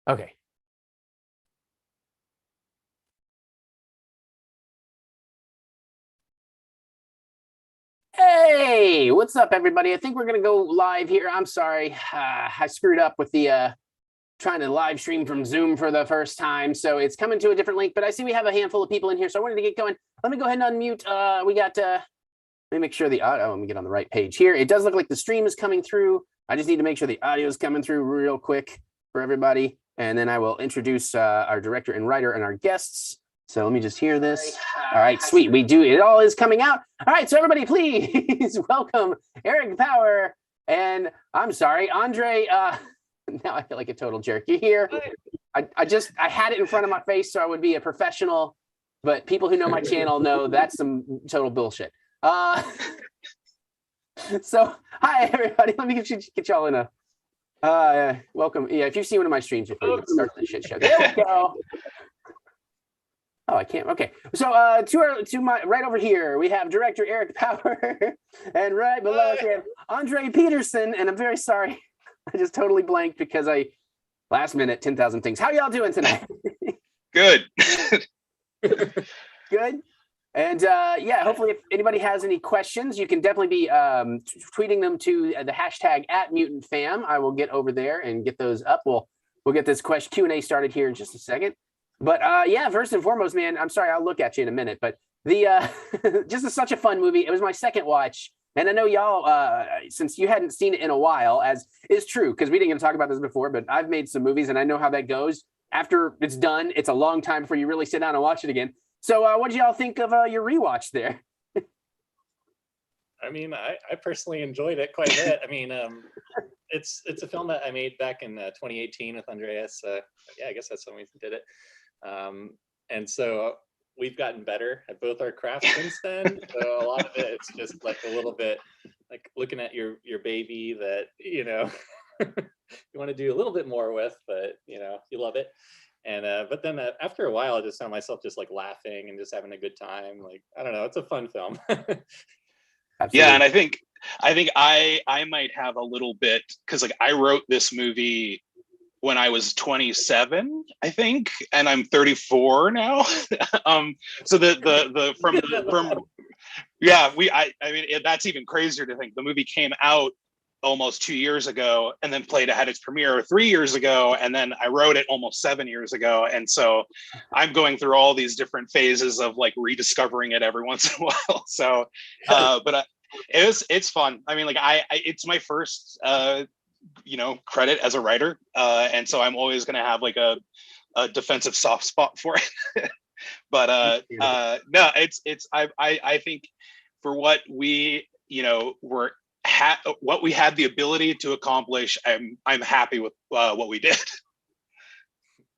Okay. Hey, what's up, everybody? I think we're gonna go live here. I'm sorry, I screwed up with the trying to live stream from Zoom for the first time, so it's coming to a different link. But I see we have a handful of people in here, so I wanted to get going. Let me go ahead and unmute. We got. Let me make sure the audio. Let me get on the right page here. It does look like the stream is coming through. I just need to make sure the audio is coming through real quick for everybody, and then I will introduce our director and writer and our guests. So let me just hear this. All right, sweet. We do. It all is coming out. All right, so everybody, please welcome Eric Power and I'm sorry, Andre. Now I feel like a total jerk. You're here. I had it in front of my face so I would be a professional, but people who know my channel know that's some total bullshit. So hi everybody. Let me get y'all in a welcome. Yeah, if you've seen one of my streams before, you can start the shit show. There we go. Oh, I can't. Okay, so to my right over here, we have director Eric Power, and right below us we have Andreas Petersen. And I'm very sorry, I just totally blanked because I last minute 10,000 things. How y'all doing tonight? Good. Good. And yeah, hopefully if anybody has any questions, you can definitely be tweeting them to the hashtag @MutantFam. I will get over there and get those up. We'll get this Q&A started here in just a second. But yeah, first and foremost, man, I'm sorry, I'll look at you in a minute. But the just such a fun movie. It was my second watch. And I know y'all, since you hadn't seen it in a while, as is true, because we didn't get to talk about this before, but I've made some movies and I know how that goes. After it's done, it's a long time before you really sit down and watch it again. So what did y'all think of your rewatch there? I mean, I personally enjoyed it quite a bit. I mean, it's a film that I made back in 2018 with Andreas. Yeah, I guess that's when we did it. And so we've gotten better at both our crafts since then. So a lot of it, it's just like a little bit like looking at your baby that, you know, you want to do a little bit more with, but you know, you love it. And but then after a while, I just found myself just like laughing and just having a good time. Like, I don't know, it's a fun film. Yeah, and I think I might have a little bit, because like I wrote this movie when I was 27, I think, and I'm 34 now. So from yeah, I mean that's even crazier to think. The movie came out almost 2 years ago and then had its premiere 3 years ago, and then I wrote it almost 7 years ago, and so I'm going through all these different phases of like rediscovering it every once in a while. So but it's fun. I mean, like it's my first you know, credit as a writer, and so I'm always going to have like a defensive soft spot for it. But no, I think for what we, you know, what we had the ability to accomplish, I'm happy with what we did.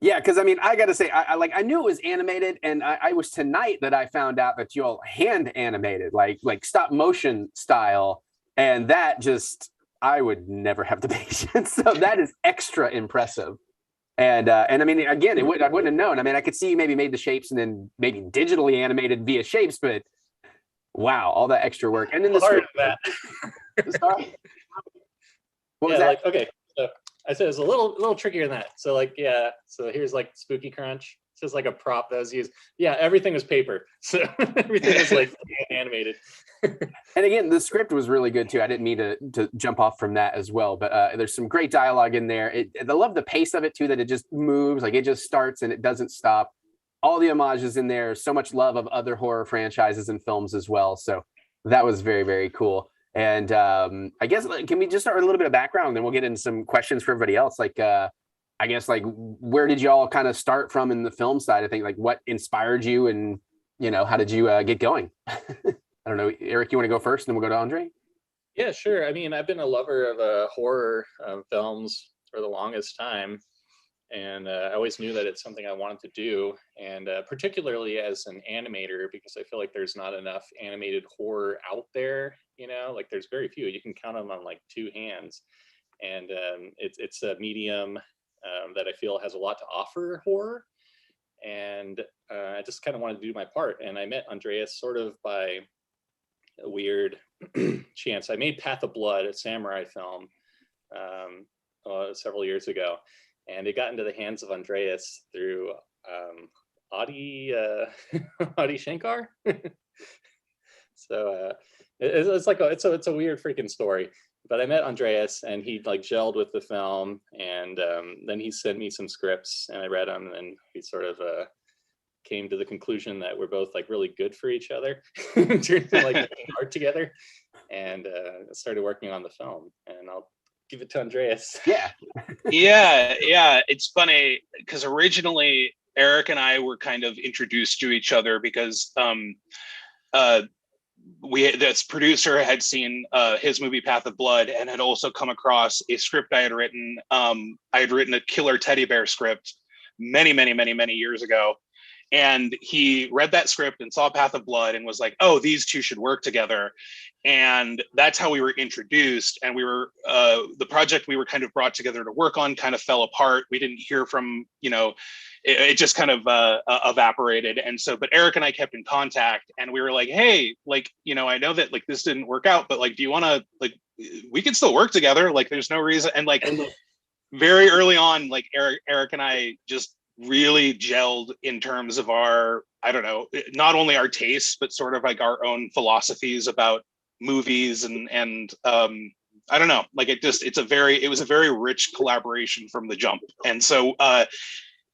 Yeah, because I mean, I gotta say, I knew it was animated, and I was tonight that I found out that y'all hand animated, like stop motion style, and that just I would never have the patience. So that is extra impressive. And I mean, again, I wouldn't have known. I mean, I could see you maybe made the shapes and then maybe digitally animated via shapes, but wow, all that extra work. And then the script. Sorry. What was that? Like, okay, so I said it's a little trickier than that. So like, yeah, so here's like Spooky Crunch. It's just like a prop that was used. Yeah, everything was paper. So everything was like animated. And again, the script was really good too. I didn't mean to jump off from that as well, but there's some great dialogue in there. I love the pace of it too, that it just moves, like it just starts and it doesn't stop. All the homages in there, so much love of other horror franchises and films as well. So that was very, very cool. And I guess, can we just start with a little bit of background, and then we'll get into some questions for everybody else. Like, I guess, like, where did y'all kind of start from in the film side? I think, like, what inspired you, and you know, how did you get going? I don't know, Eric, you want to go first, and then we'll go to Andre? Yeah, sure. I mean, I've been a lover of horror films for the longest time, and I always knew that it's something I wanted to do, and particularly as an animator, because I feel like there's not enough animated horror out there. You know, like there's very few. You can count them on like two hands, and it's a medium that I feel has a lot to offer horror, and I just kind of wanted to do my part. And I met Andreas sort of by a weird chance. I made Path of Blood, a samurai film, several years ago, and it got into the hands of Andreas through Adi Adi Shankar. So it's like it's a weird freaking story. But I met Andreas, and he like gelled with the film, and then he sent me some scripts, and I read them, and we sort of came to the conclusion that we're both like really good for each other in terms of like making art together, and started working on the film. And I'll give it to Andreas. Yeah. Yeah. It's funny because originally Eric and I were kind of introduced to each other because this producer had seen his movie Path of Blood and had also come across a script I had written. I had written a killer teddy bear script many years ago. And he read that script and saw Path of Blood and was like, oh, these two should work together. And that's how we were introduced. And we were, the project we were kind of brought together to work on kind of fell apart. We didn't hear from, it just kind of evaporated. And so, but Eric and I kept in contact, and we were like, hey, like, I know that like this didn't work out, but like, do you want to, like, we can still work together. Like, there's no reason. And like very early on, like Eric and I just really gelled in terms of our, I don't know, not only our tastes, but sort of like our own philosophies about movies and I don't know, like it was a very rich collaboration from the jump. And so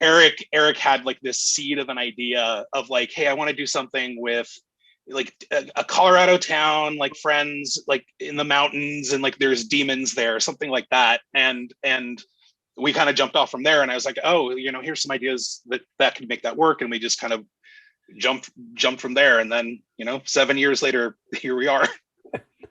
Eric had like this seed of an idea of like, hey, I want to do something with like a Colorado town, like friends, like in the mountains, and like there's demons there, something like that. And we kind of jumped off from there, and I was like, oh, here's some ideas that could make that work. And we just kind of jumped from there. And then, 7 years later, here we are.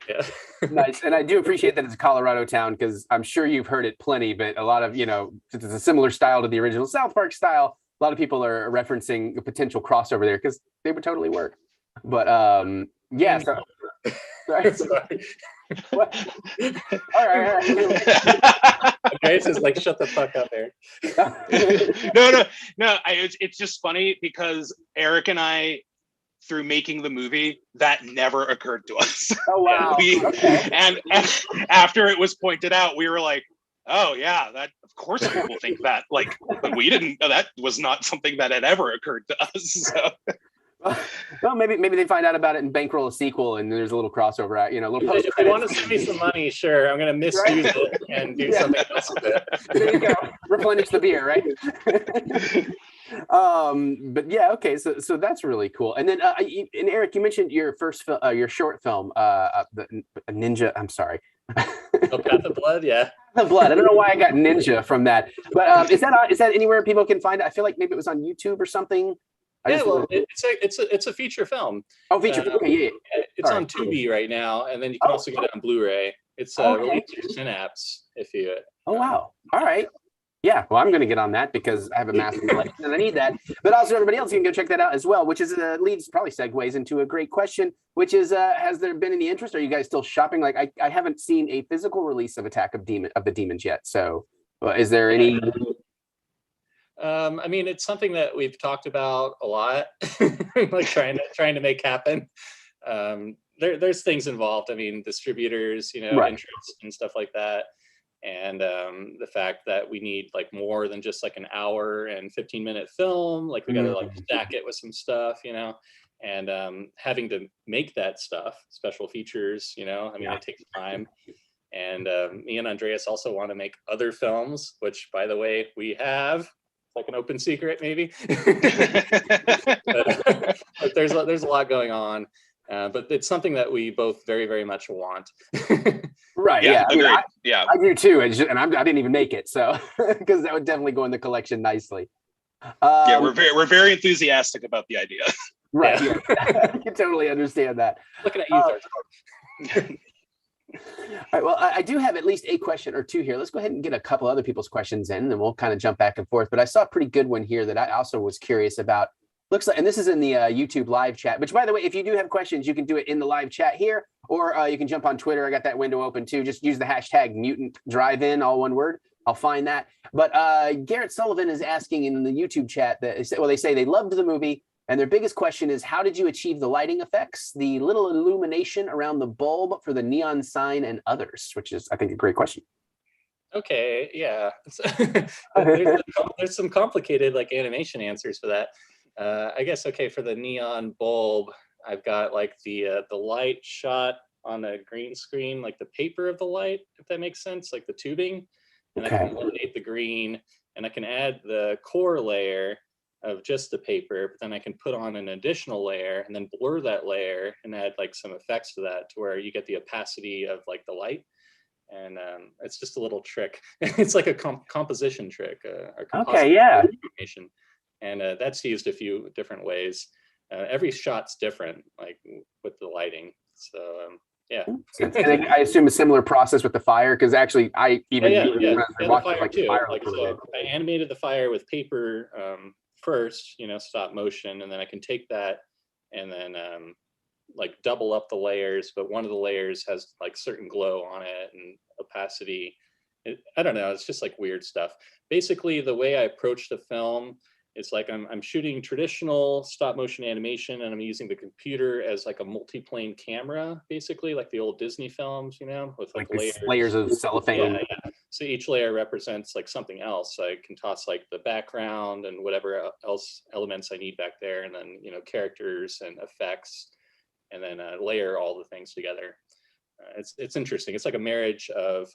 Yeah. Nice. And I do appreciate that it's a Colorado town, because I'm sure you've heard it plenty, but a lot of, since it's a similar style to the original South Park style, a lot of people are referencing a potential crossover there, because they would totally work. But yeah. So, sorry. What? All right. Grace is like, shut the fuck up, Eric. No. It's just funny because Eric and I, through making the movie, that never occurred to us. Oh wow. Okay. And after it was pointed out, we were like, oh yeah, that of course people think that. Like, but we didn't. That was not something that had ever occurred to us. So. Well, maybe they find out about it and bankroll a sequel, and there's a little crossover, a little post. If they want to send me some money, sure, I'm going to misuse it and do something else with it. There you go. Replenish the beer, right? But yeah, okay, so that's really cool. And then, and Eric, you mentioned your first your short film, the Ninja. I'm sorry. Oh, Path of Blood, yeah. The Blood. I don't know why I got Ninja from that, but is that anywhere people can find it? I feel like maybe it was on YouTube or something. Yeah, well, it's a feature film. Oh, feature film. Okay, yeah. It's on Tubi right now, and then you can also get it on Blu-ray. It's released through Synapse if you. Oh wow! All right. Yeah, well, I'm going to get on that because I have a massive collection and I need that. But also, everybody else can go check that out as well, which is probably segues into a great question, which is: has there been any interest? Are you guys still shopping? Like, I haven't seen a physical release of Attack of the Demons yet. So, is there any? I mean, it's something that we've talked about a lot, like trying to make happen. There's things involved. I mean, distributors, right. Interest and stuff like that, and the fact that we need like more than just like an hour and 15-minute film. Like we got to like stack it with some stuff, and having to make that stuff, special features, I mean, it takes time. And me and Andreas also want to make other films, which, by the way, we have. Like an open secret, maybe. but there's a lot going on, but it's something that we both very, very much want. Right. Yeah. Yeah. I do too, and I didn't even make it, so because that would definitely go in the collection nicely. Yeah, we're very enthusiastic about the idea. Right. Yeah. I can totally understand that. Looking at you, George. All right, well, I do have at least a question or two here. Let's go ahead and get a couple other people's questions in, and then we'll kind of jump back and forth. But I saw a pretty good one here that I also was curious about. Looks like, and this is in the YouTube live chat, which, by the way, if you do have questions, you can do it in the live chat here, or you can jump on Twitter. I got that window open too. Just use the hashtag Mutant Drive-In, all one word. I'll find that. But Garrett Sullivan is asking in the YouTube chat that, they say they loved the movie. And their biggest question is, how did you achieve the lighting effects, the little illumination around the bulb for the neon sign and others, which is, I think, a great question. Okay, yeah. There's some complicated like animation answers for that. I guess, okay, for the neon bulb, I've got like the light shot on a green screen, like the paper of the light, if that makes sense, like the tubing. And I can eliminate the green, and I can add the core layer of just the paper, but then I can put on an additional layer and then blur that layer and add like some effects to that to where you get the opacity of like the light. And it's just a little trick. It's like a composition trick. Okay, yeah. Animation. And that's used a few different ways. Every shot's different, like with the lighting. So yeah. And I assume a similar process with the fire, because actually I even watched the fire too. Like, so I animated the fire with paper first, stop motion, and then I can take that and then like double up the layers, but one of the layers has like certain glow on it and opacity. I don't know, it's just like weird stuff. Basically, the way I approach the film, it's like I'm shooting traditional stop motion animation, and I'm using the computer as like a multi-plane camera, basically like the old Disney films, with like layers of cellophane. Yeah. So each layer represents like something else. I can toss like the background and whatever else elements I need back there, and then characters and effects, and then layer all the things together. It's interesting. It's like a marriage of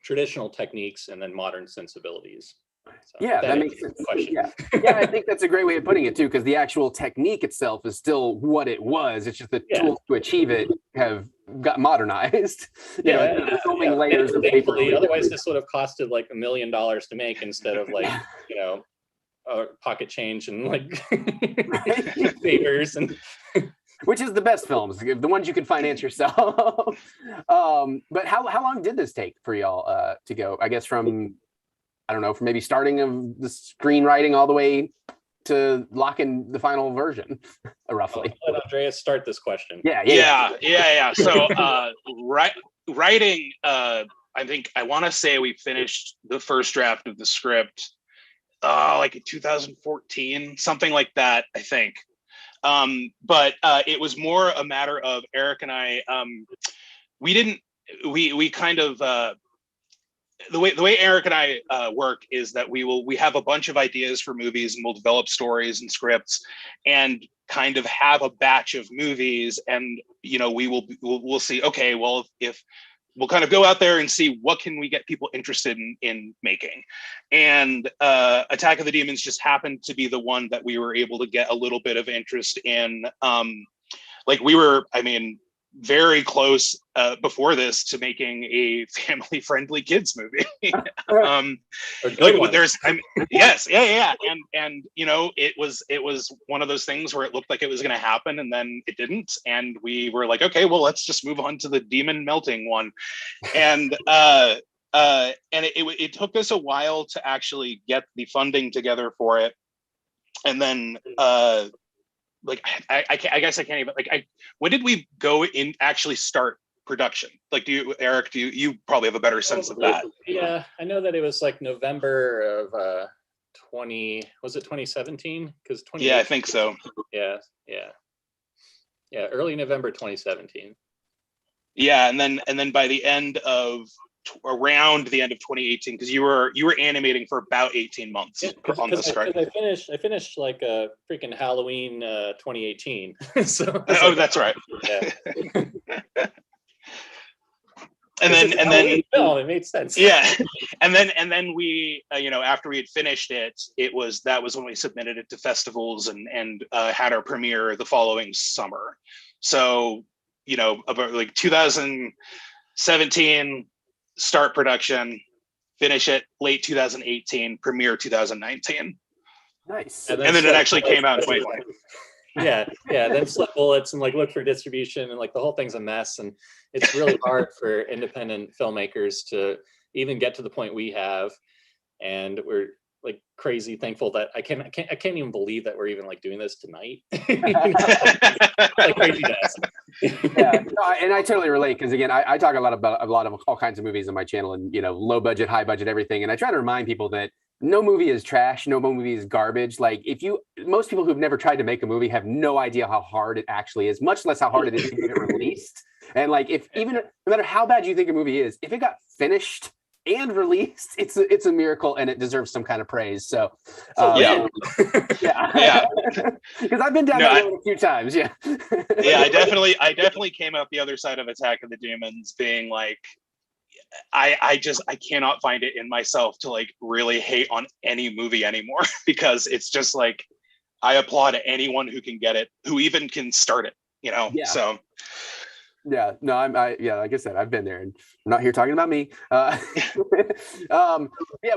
traditional techniques and then modern sensibilities. So yeah, that makes sense. Yeah, I think that's a great way of putting it too, because the actual technique itself is still what it was. It's just the tools to achieve it have got modernized. Layers of paper. Otherwise, this would have costed like $1 million to make instead of like pocket change and like favors and. Which is the best films, the ones you can finance yourself. But how long did this take for y'all to go? I guess from, I don't know, from maybe starting of the screenwriting all the way to locking the final version, roughly. I'll let Andreas start this question. Yeah. So writing, I think I want to say we finished the first draft of the script like in 2014, something like that, I think. But it was more a matter of Eric and I, we kind of, the way Eric and I work is that we have a bunch of ideas for movies, and we'll develop stories and scripts and kind of have a batch of movies, and we'll see, okay, well, if we'll kind of go out there and see what can we get people interested in making. And Attack of the Demons just happened to be the one that we were able to get a little bit of interest in. We were, very close before this to making a family-friendly kids movie. Yes, and it was one of those things where it looked like it was going to happen, and then it didn't, and we were like, okay, well, let's just move on to the demon melting one. And it took us a while to actually get the funding together for it, and then I guess I can't even when did we go in actually start production? Like, Eric, you probably have a better sense of that? Yeah, I know that it was like November of 2017? Because yeah, I think so. Yeah, early November 2017. Yeah, and then by the end of around the end of 2018, because you were animating for about 18 months on the script. I finished like a freaking Halloween 2018. So that's right. Yeah. and then film, it made sense. Yeah, and then we after we had finished it, that was when we submitted it to festivals and had our premiere the following summer. So about like 2017. Start production, finish it late 2018, premiere 2019. Nice. And then it actually came out in 2020. Yeah. Then slip bullets and like look for distribution, and like the whole thing's a mess, and it's really hard for independent filmmakers to even get to the point we have. And we're like crazy thankful that I can't even believe that we're even like doing this tonight. Like crazy guys. Yeah, and I totally relate, because again, I talk a lot of all kinds of movies on my channel, and low budget, high budget, everything. And I try to remind people that no movie is trash, no movie is garbage. Like most people who've never tried to make a movie have no idea how hard it actually is, much less how hard it is to get it released. And like no matter how bad you think a movie is, if it got finished and released, it's a miracle, and it deserves some kind of praise. So, yeah, yeah, because I've been down that road a few times. Yeah, yeah, I definitely came out the other side of Attack of the Demons being like, I cannot find it in myself to like really hate on any movie anymore because it's just like I applaud anyone who can get it, who even can start it, you know. Yeah. So yeah, no, yeah, like I said, I've been there, and I'm not here talking about me. Yeah,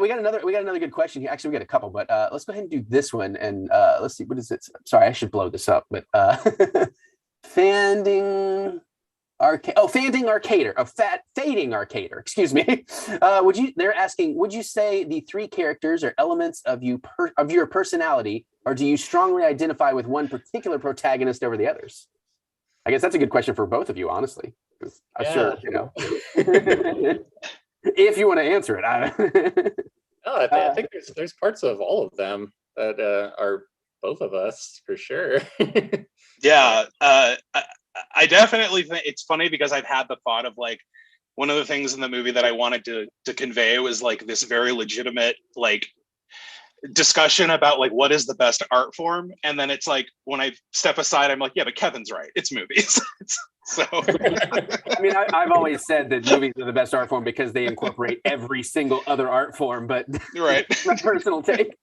we got another good question here. Actually, we got a couple, but let's go ahead and do this one, and let's see, what is it? Sorry, I should blow this up, but Fading Arcader, excuse me. They're asking, would you say the three characters are elements of your personality, or do you strongly identify with one particular protagonist over the others? I guess that's a good question for both of you, honestly. I'm sure, you know, if you want to answer it. No, I think there's parts of all of them that are both of us for sure. Yeah, I definitely think it's funny because I've had the thought of like one of the things in the movie that I wanted to convey was like this very legitimate like discussion about like what is the best art form, and then it's like when I step aside I'm like, yeah, but Kevin's right, it's movies. So I mean, I've always said that movies are the best art form because they incorporate every single other art form, but right. My personal take.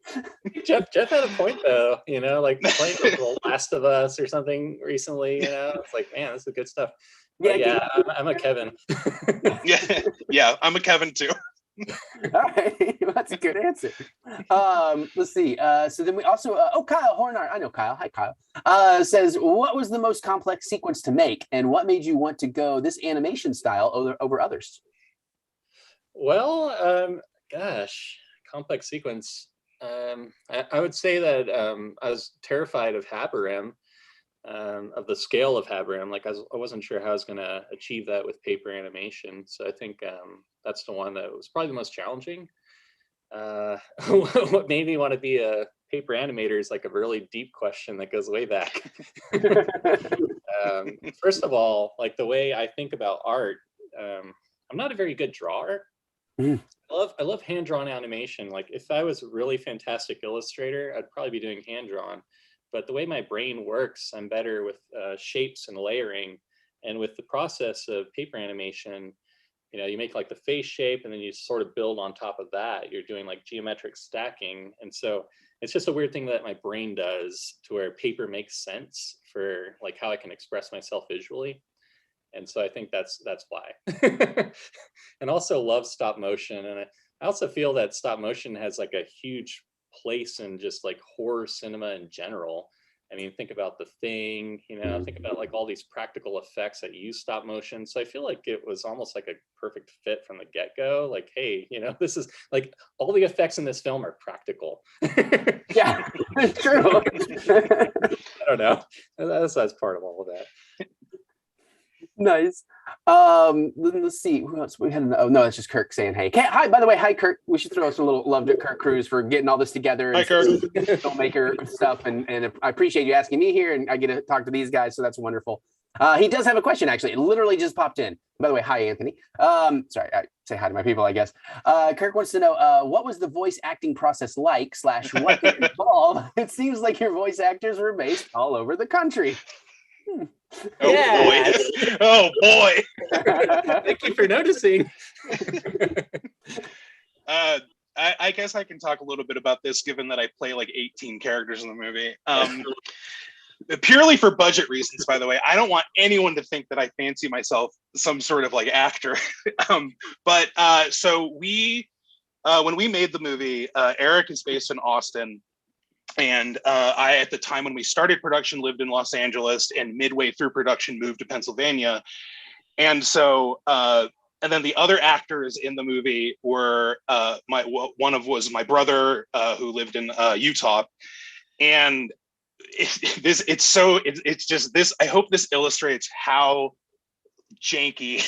Jeff had a point though, you know, like playing The Last of Us or something recently, you know, it's like, man, this is good stuff. But yeah, I'm a Kevin. yeah, I'm a Kevin too. All right, well, that's a good answer. Let's see. So then we also, Kyle Hornart, I know Kyle. Hi, Kyle. Says, what was the most complex sequence to make, and what made you want to go this animation style over others? Well, gosh, complex sequence. I would say that I was terrified of Haberem, of the scale of Haberem. Like I wasn't sure how I was going to achieve that with paper animation. So I think that's the one that was probably the most challenging. What made me want to be a paper animator is like a really deep question that goes way back. First of all, like the way I think about art, I'm not a very good drawer. I love hand-drawn animation. Like if I was a really fantastic illustrator, I'd probably be doing hand-drawn. But the way my brain works, I'm better with shapes and layering. And with the process of paper animation, you know, you make like the face shape and then you sort of build on top of that. You're doing like geometric stacking. And so it's just a weird thing that my brain does to where paper makes sense for like how I can express myself visually. And so I think that's why. And also love stop motion. And I also feel that stop motion has like a huge place in just like horror cinema in general. I mean, think about The Thing, you know, think about like all these practical effects that use stop motion. So I feel like it was almost like a perfect fit from the get-go. Like, hey, you know, this is like all the effects in this film are practical. Yeah, it's true. I don't know. That's part of all of that. Nice. Let's see who else we had. Oh no, it's just Kirk saying hey. Hi, by the way, hi Kirk. We should throw some little love to Kirk Cruz for getting all this together. Hi, Kirk. Filmmaker stuff, and I appreciate you asking me here, and I get to talk to these guys, so that's wonderful. He does have a question actually. It literally just popped in. By the way, hi Anthony. Sorry, I say hi to my people, I guess. Kirk wants to know what was the voice acting process like / what did it involve? It seems like your voice actors were based all over the country. Oh yeah. boy! Oh boy! Thank you for noticing. I guess I can talk a little bit about this, given that I play like 18 characters in the movie. Purely for budget reasons, by the way. I don't want anyone to think that I fancy myself some sort of like actor. So we, when we made the movie, Eric is based in Austin. And I, at the time when we started production, lived in Los Angeles, and midway through production moved to Pennsylvania. And so, and then the other actors in the movie were one was my brother who lived in Utah. And it's just this. I hope this illustrates how janky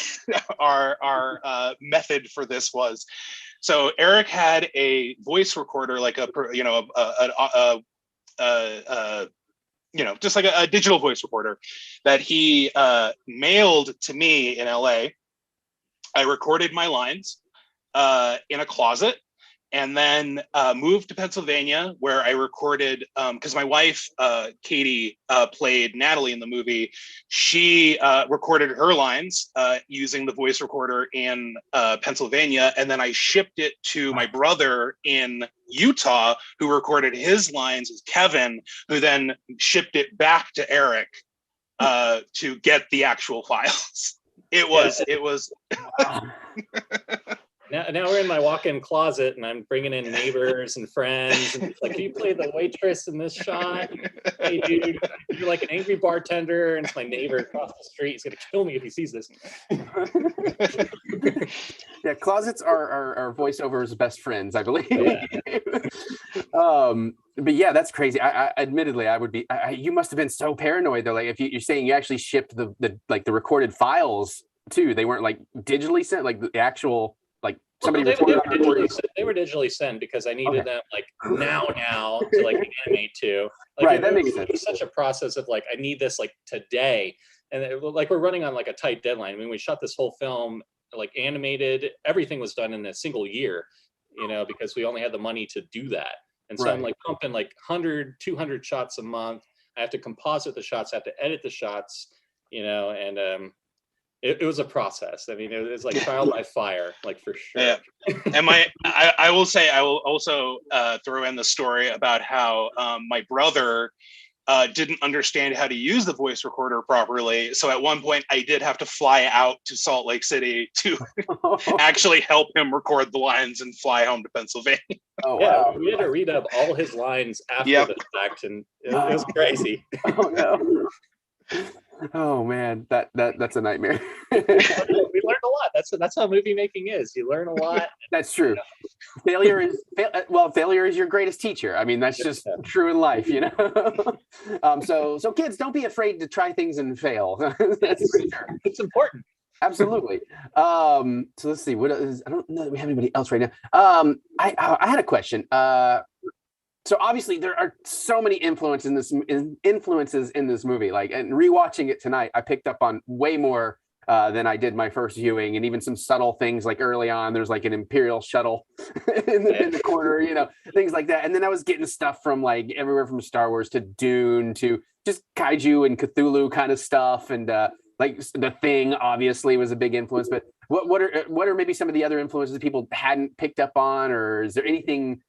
our method for this was. So Eric had a voice recorder, like just like a digital voice recorder that he mailed to me in LA. I recorded my lines, in a closet, and then moved to Pennsylvania, where I recorded, because my wife, Katie, played Natalie in the movie. She recorded her lines using the voice recorder in Pennsylvania, and then I shipped it to my brother in Utah, who recorded his lines as Kevin, who then shipped it back to Eric to get the actual files. It was. Now we're in my walk-in closet, and I'm bringing in neighbors and friends, and it's like, can you play the waitress in this shot? Hey, dude, you're like an angry bartender, and it's my neighbor across the street. He's gonna kill me if he sees this. Yeah, closets are voiceovers' best friends, I believe. Yeah. But yeah, that's crazy. I admittedly, I would be. You must have been so paranoid though. Like, if you're saying you actually shipped the recorded files too, they weren't like digitally sent, like the actual. Like somebody they were digitally sent because I needed them like now to like animate to. Like, right, that makes sense. It was such a process of like, I need this like today, and like we're running on like a tight deadline. I mean, we shot this whole film, like animated, everything was done in a single year, you know, because we only had the money to do that. And so I'm like pumping like 100, 200 shots a month. I have to composite the shots, I have to edit the shots, you know, and it was a process. I mean, it was like trial by fire, like for sure. Yeah. And I will say, I will also throw in the story about how my brother didn't understand how to use the voice recorder properly. So at one point I did have to fly out to Salt Lake City to actually help him record the lines and fly home to Pennsylvania. Oh, wow. We had to read up all his lines after the fact, and it was crazy. Oh, no. Oh man, that's a nightmare. We learned a lot. That's how movie making is. You learn a lot. That's true. Failure is your greatest teacher. I mean, that's just true in life, you know. So kids, don't be afraid to try things and fail. That's for sure. It's important. Absolutely. So let's see. What is? I don't know that we have anybody else right now. I had a question. So obviously there are so many influences in this movie. Like, and rewatching it tonight, I picked up on way more than I did my first viewing, and even some subtle things like early on, there's like an Imperial shuttle in the corner, you know, things like that. And then I was getting stuff from like everywhere from Star Wars to Dune to just kaiju and Cthulhu kind of stuff, and like The Thing obviously was a big influence. But what are maybe some of the other influences that people hadn't picked up on, or is there anything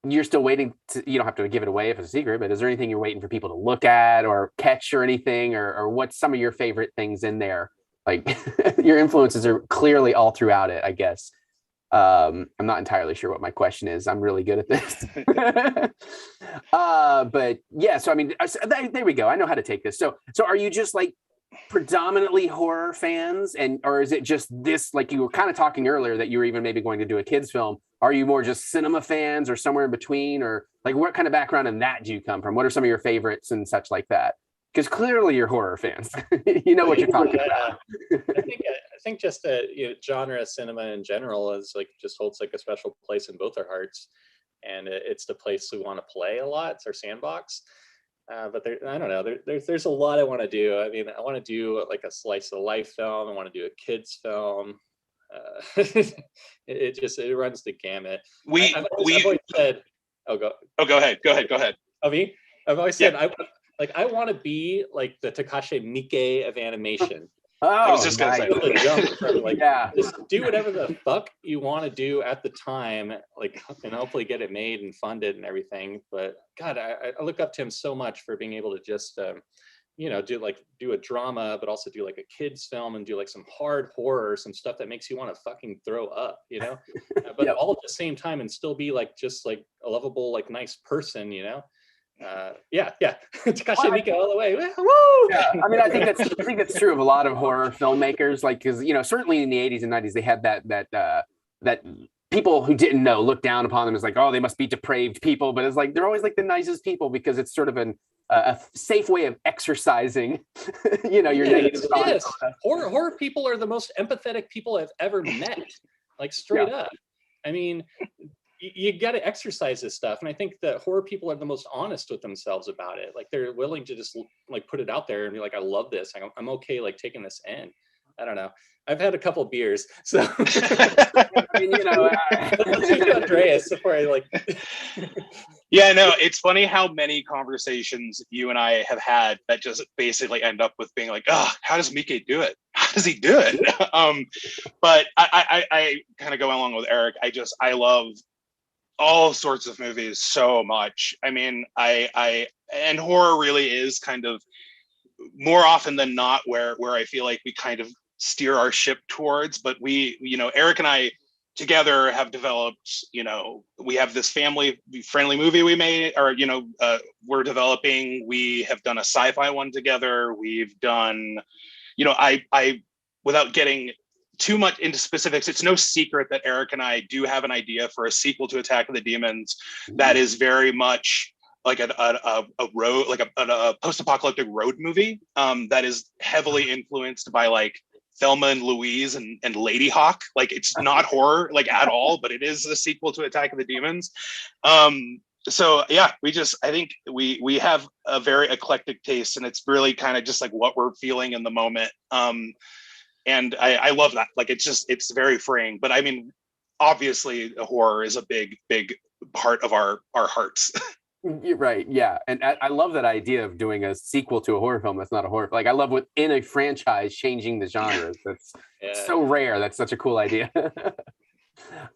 you're still waiting to? You don't have to give it away if it's a secret, but is there anything you're waiting for people to look at or catch or anything, or what's some of your favorite things in there? Like, your influences are clearly all throughout it, I guess. I'm not entirely sure what my question is. I'm really good at this. But yeah, so I mean, there we go. I know how to take this. So are you just like predominantly horror fans, or is it just this, like you were kind of talking earlier that you were even maybe going to do a kids film? Are you more just cinema fans or somewhere in between, or like what kind of background in that do you come from? What are some of your favorites and such like that? Because clearly you're horror fans. You know what you're talking about. I think just genre cinema in general is like just holds like a special place in both our hearts, and it's the place we want to play a lot. It's our sandbox. But I don't know. There's a lot I want to do. I mean, I want to do like a slice of life film. I want to do a kids film. It runs the gamut. I've always said, go ahead. I've always said I want to be like the Takashi Miike of animation. I was just gonna say, just do whatever the fuck you want to do at the time, like, and hopefully get it made and funded and everything. But God, I look up to him so much for being able to just do a drama, but also do like a kids film and do like some hard horror, some stuff that makes you want to fucking throw up, you know, but all at the same time and still be like just like a lovable, like nice person, you know. Takashi Miike all the way. Woo! Yeah, I mean, I think that's true of a lot of horror filmmakers. Like, because certainly in the 80s and 90s, they had that people who didn't know looked down upon them as like, oh, they must be depraved people. But it's like they're always like the nicest people, because it's sort of a safe way of exercising, your negative thoughts. Yes. Horror people are the most empathetic people I've ever met. Like, straight up. I mean, you got to exercise this stuff, and I think that horror people are the most honest with themselves about it. Like, they're willing to just like put it out there and be like, I love this, I'm okay like taking this in. I don't know. I've had a couple beers, so I mean, let's hear to Andreas before I like. Yeah, no, it's funny how many conversations you and I have had that just basically end up with being like, oh, how does Mike do it? How does he do it? But I kind of go along with Eric. I love all sorts of movies so much. I mean, and horror really is kind of more often than not where I feel like we kind of steer our ship towards. But we, Eric and I together have developed, we have this family friendly movie we made, or we're developing. We have done a sci-fi one together. We've done, I without getting too much into specifics, it's no secret that Eric and I do have an idea for a sequel to Attack of the Demons that is very much like a road, like a post-apocalyptic road movie that is heavily influenced by like Thelma and Louise and Lady Hawk. Like, it's not horror like at all, but it is a sequel to Attack of the Demons. So yeah, I think we have a very eclectic taste, and it's really kind of just like what we're feeling in the moment. And I love that. Like, it's very freeing. But I mean, obviously horror is a big part of our hearts. You're right. Yeah. And I love that idea of doing a sequel to a horror film that's not a horror. Like, I love within a franchise changing the genres. That's so rare. That's such a cool idea.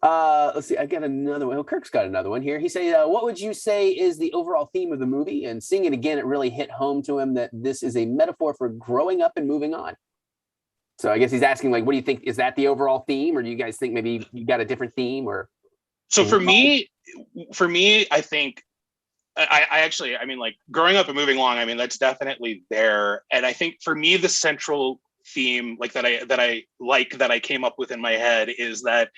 Let's see. I got another one. Oh, Kirk's got another one here. He say, what would you say is the overall theme of the movie? And seeing it again, it really hit home to him that this is a metaphor for growing up and moving on. So I guess he's asking, like, what do you think? Is that the overall theme? Or do you guys think maybe you got a different theme? Or so for me, I think I mean, like, growing up and moving along, I mean, that's definitely there. And I think for me, the central theme, like that I came up with in my head, is that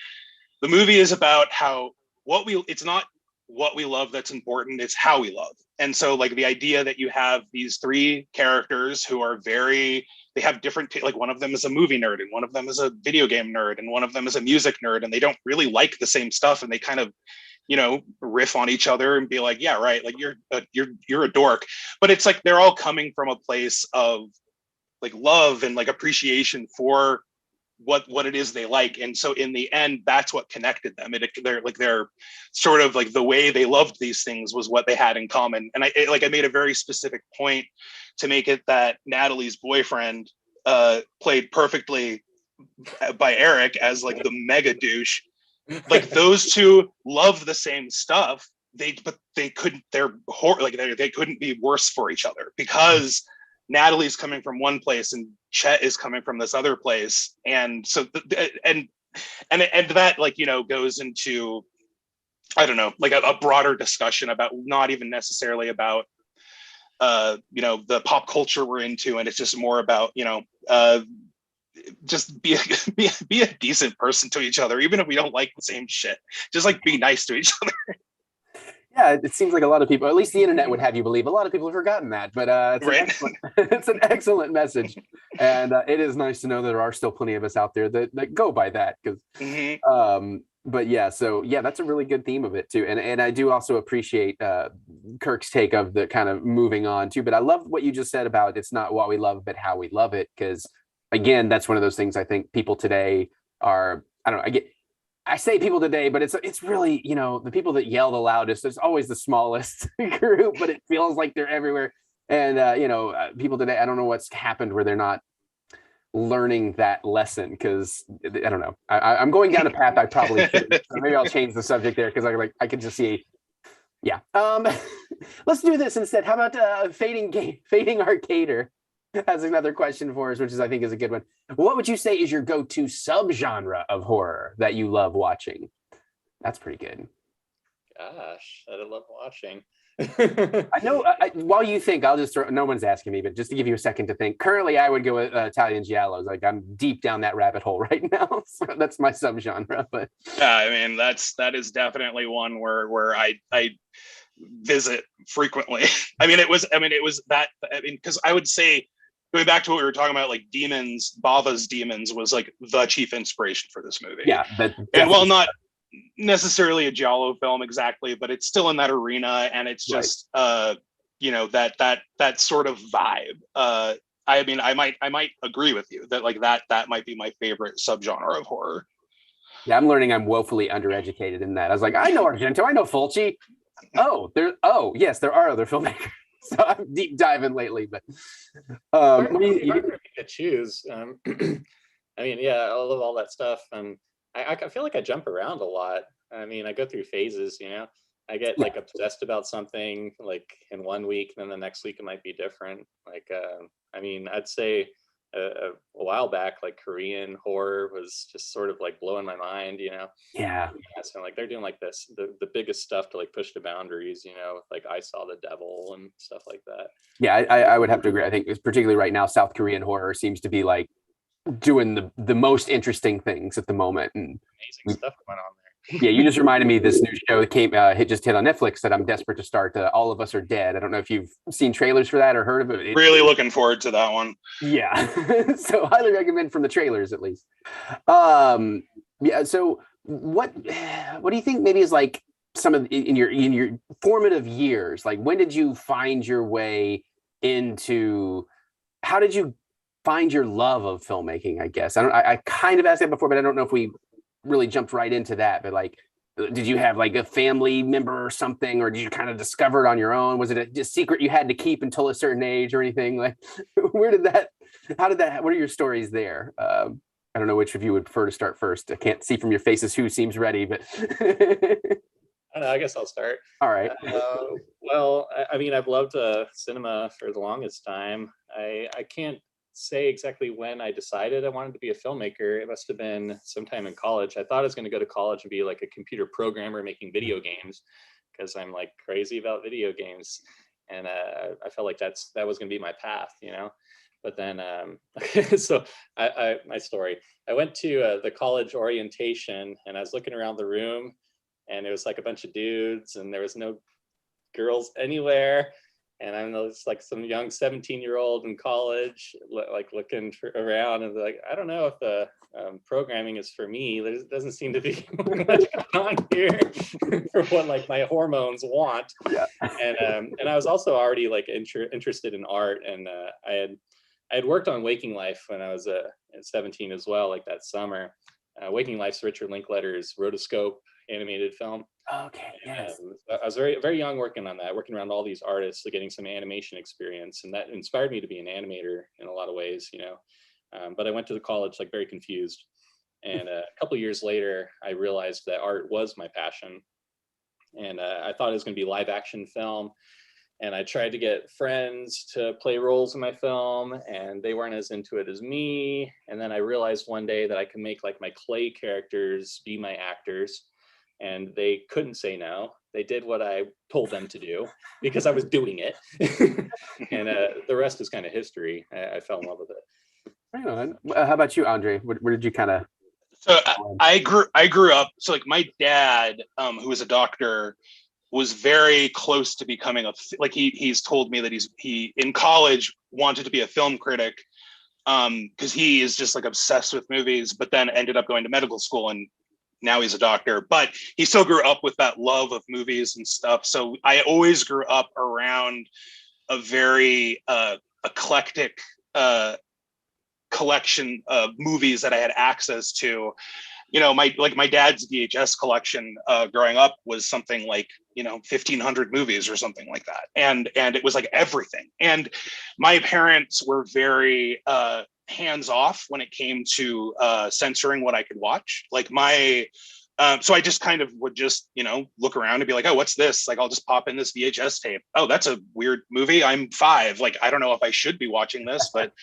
the movie is about how it's not what we love that's important, it's how we love. And so, like, the idea that you have these three characters who are they have different, like, one of them is a movie nerd, and one of them is a video game nerd, and one of them is a music nerd, and they don't really like the same stuff, and they kind of, riff on each other and be like, yeah, right, like, you're a dork. But it's like they're all coming from a place of like love and like appreciation for what it is they like. And so in the end, that's what connected them. They're sort of like the way they loved these things was what they had in common. And I made a very specific point to make it that Natalie's boyfriend, played perfectly by Eric as like the mega douche. Like, those two love the same stuff. They couldn't be worse for each other, because Natalie's coming from one place and Chet is coming from this other place. And so and that, like, goes into, I don't know, like a broader discussion about not even necessarily about the pop culture we're into, and it's just more about just be a decent person to each other, even if we don't like the same shit. Just like be nice to each other. Yeah, it seems like a lot of people, at least the internet would have you believe, a lot of people have forgotten that, but it's an excellent message. And it is nice to know that there are still plenty of us out there that go by that. But yeah, so yeah, that's a really good theme of it too. And I do also appreciate Kirk's take of the kind of moving on too. But I love what you just said about it's not what we love, but how we love it. Because again, that's one of those things I think people today are, I don't know, I say people today, but it's really, the people that yell the loudest, there's always the smallest group, but it feels like they're everywhere. And, people today, I don't know what's happened where they're not learning that lesson, because I don't know. I'm going down a path I probably shouldn't. So maybe I'll change the subject there, because I could just see. Yeah. Let's do this instead. How about Fading Arcader has another question for us, which I think is a good one. What would you say is your go-to subgenre of horror that you love watching? That's pretty good. Gosh, I love watching. I know. While you think, I'll just throw. No one's asking me, but just to give you a second to think. Currently, I would go with Italian giallos. Like, I'm deep down that rabbit hole right now. So that's my subgenre. But yeah, I mean, that is definitely one where I visit frequently. Because I would say, going back to what we were talking about, like Demons, Bava's Demons was like the chief inspiration for this movie. Yeah, and while not necessarily a giallo film exactly, but it's still in that arena, and it's just right. That sort of vibe. I mean, I might agree with you that like that might be my favorite subgenre of horror. Yeah, I'm learning I'm woefully undereducated in that. I was like, I know Argento, I know Fulci. Yes, there are other filmmakers. So I'm deep diving lately, but you could choose. I mean, yeah, I love all that stuff, and I feel like I jump around a lot. I mean, I go through phases, you know. I get like obsessed about something like in one week, and then the next week it might be different. Like, I mean, I'd say a while back, like Korean horror was just sort of like blowing my mind, you know. Yeah. So like they're doing like the biggest stuff to like push the boundaries, you know, like I Saw the Devil and stuff like that. Yeah, I would have to agree. I think particularly right now, South Korean horror seems to be like doing the most interesting things at the moment. And amazing stuff going on there. Yeah, you just reminded me of this new show that came just hit on Netflix that I'm desperate to start. All of Us Are Dead. I don't know if you've seen trailers for that or heard of it. Really looking forward to that one. Yeah, so highly recommend from the trailers at least. Yeah. So what do you think maybe is like some of in your formative years? Like when did you find your way into? How did you find your love of filmmaking? I guess I kind of asked that before, but I don't know if we really jumped right into that. But like, did you have like a family member or something, or did you kind of discover it on your own? Was it a secret you had to keep until a certain age or anything? Like, how did that, what are your stories there? I don't know which of you would prefer to start first. I can't see from your faces who seems ready, but I don't know, I guess I'll start. All right. Well, I mean, I've loved cinema for the longest time. I can't say exactly when I decided I wanted to be a filmmaker. It must have been sometime in college. I thought I was going to go to college and be like a computer programmer making video games because I'm like crazy about video games, and I felt like that was going to be my path, you know. But then so my story, I went to the college orientation, and I was looking around the room, and it was like a bunch of dudes, and there was no girls anywhere. And I'm just like some young 17-year-old in college, like looking around and like, I don't know if the programming is for me. There doesn't seem to be much going on here for what like my hormones want. Yeah. And I was also already like interested in art, and I had worked on Waking Life when I was 17 as well, like that summer. Waking Life's Richard Linklater's rotoscope animated film. Okay. Yes. I was very, very young working on that, working around all these artists, getting some animation experience, and that inspired me to be an animator in a lot of ways, you know. But I went to the college like very confused, and a couple of years later, I realized that art was my passion, and I thought it was going to be live action film. And I tried to get friends to play roles in my film, and they weren't as into it as me. And then I realized one day that I could make like my clay characters be my actors, and they couldn't say no. They did what I told them to do because I was doing it. And the rest is kind of history. I fell in love with it. Right on. How about you, Andre? Where did you kind of? So I grew up. So like my dad, who was a doctor, was very close to becoming he's told me that he in college wanted to be a film critic because he is just like obsessed with movies, but then ended up going to medical school and now he's a doctor. But he still grew up with that love of movies and stuff. So I always grew up around a very eclectic collection of movies that I had access to. You know, my dad's VHS collection growing up was something like, 1,500 movies or something like that. And it was like everything. And my parents were very hands off when it came to censoring what I could watch. Like so I just kind of would just, look around and be like, oh, what's this? Like, I'll just pop in this VHS tape. Oh, that's a weird movie. I'm 5. Like, I don't know if I should be watching this, but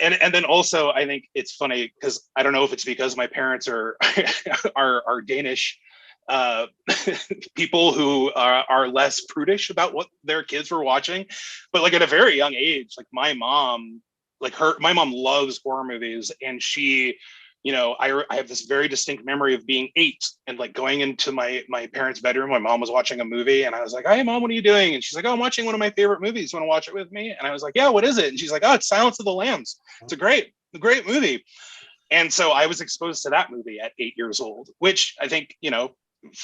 and then also I think it's funny because I don't know if it's because my parents are are Danish people who are less prudish about what their kids were watching, but like at a very young age, like my mom loves horror movies, and she, I have this very distinct memory of being 8 and like going into my parents' bedroom. My mom was watching a movie, and I was like, "Hey, Mom, what are you doing?" And she's like, "Oh, I'm watching one of my favorite movies. You want to watch it with me?" And I was like, "Yeah, what is it?" And she's like, "Oh, it's Silence of the Lambs. It's a great movie." And so I was exposed to that movie at 8 years old, which I think,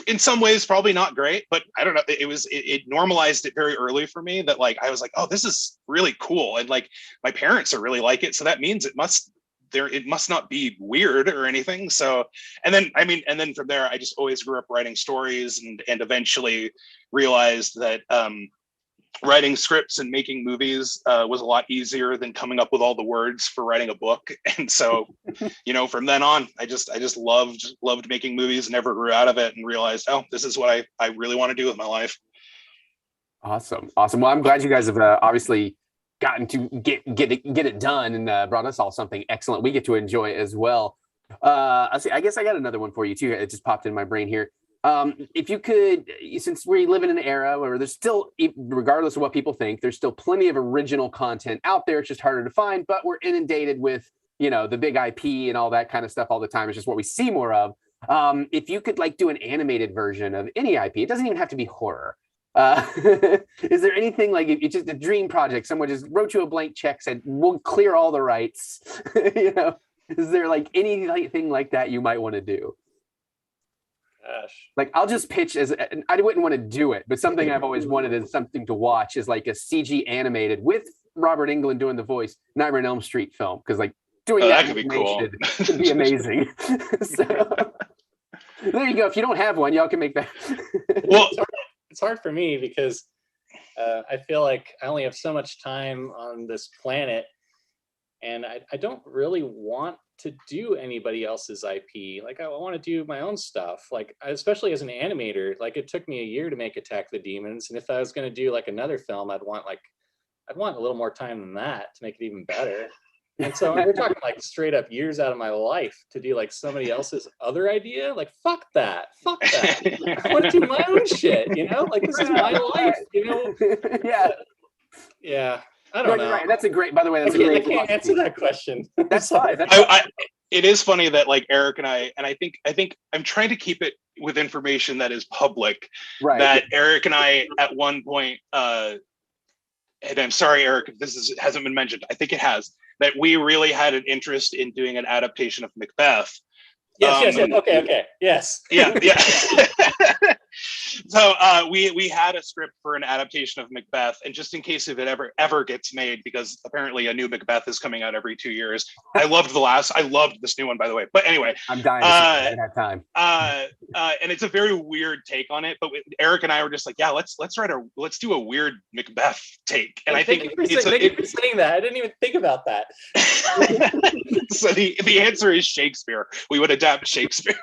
in some ways probably not great, but I don't know. It normalized it very early for me that like I was like, oh, this is really cool, and like my parents are really like it, so that means it must not be weird or anything. So, and then from there, I just always grew up writing stories, and eventually realized that writing scripts and making movies was a lot easier than coming up with all the words for writing a book. And so, from then on, I just loved making movies, never grew out of it, and realized, oh, this is what I really want to do with my life. Awesome. Well, I'm glad you guys have obviously gotten to get it done, and brought us all something excellent we get to enjoy as well. I guess I got another one for you too. It just popped in my brain here. If you could, since we live in an era where there's still, regardless of what people think, there's still plenty of original content out there. It's just harder to find, but we're inundated with, the big IP and all that kind of stuff all the time. It's just what we see more of. If you could like do an animated version of any IP, it doesn't even have to be horror. Is there anything like it's just a dream project? Someone just wrote you a blank check, said, we'll clear all the rights. Is there like anything like that you might want to do? Gosh. Like I'll just pitch I wouldn't want to do it, but something I've always wanted is something to watch is like a CG animated with Robert Englund doing the voice Nightmare on Elm Street film, because like doing that could be cool. Could be amazing. So there you go. If you don't have one, y'all can make that. Well, it's hard for me because I feel like I only have so much time on this planet, and I don't really want to do anybody else's IP. Like I want to do my own stuff. Like especially as an animator, like it took me a year to make Attack the Demons, and if I was going to do like another film, I'd want a little more time than that to make it even better. And so we're talking like straight up years out of my life to do like somebody else's other idea. Like fuck that. I want to do my own shit. Like this is my life. Yeah. I don't know. Right. That's a great. By the way, I can't answer that question. That's fine. It is funny that like Eric and I think I'm trying to keep it with information that is public. Right. That Eric and I at one point, and I'm sorry, Eric, if this hasn't been mentioned. I think it has. That we really had an interest in doing an adaptation of Macbeth. Yes. Okay. Yes. Yeah. So we had a script for an adaptation of Macbeth, and just in case if it ever gets made, because apparently a new Macbeth is coming out every 2 years. I loved this new one, by the way. But anyway, I'm dying to have time. And it's a very weird take on it. But Eric and I were just like, yeah, let's do a weird Macbeth take. And I think thank you for saying that. I didn't even think about that. So the answer is Shakespeare. We would adapt Shakespeare.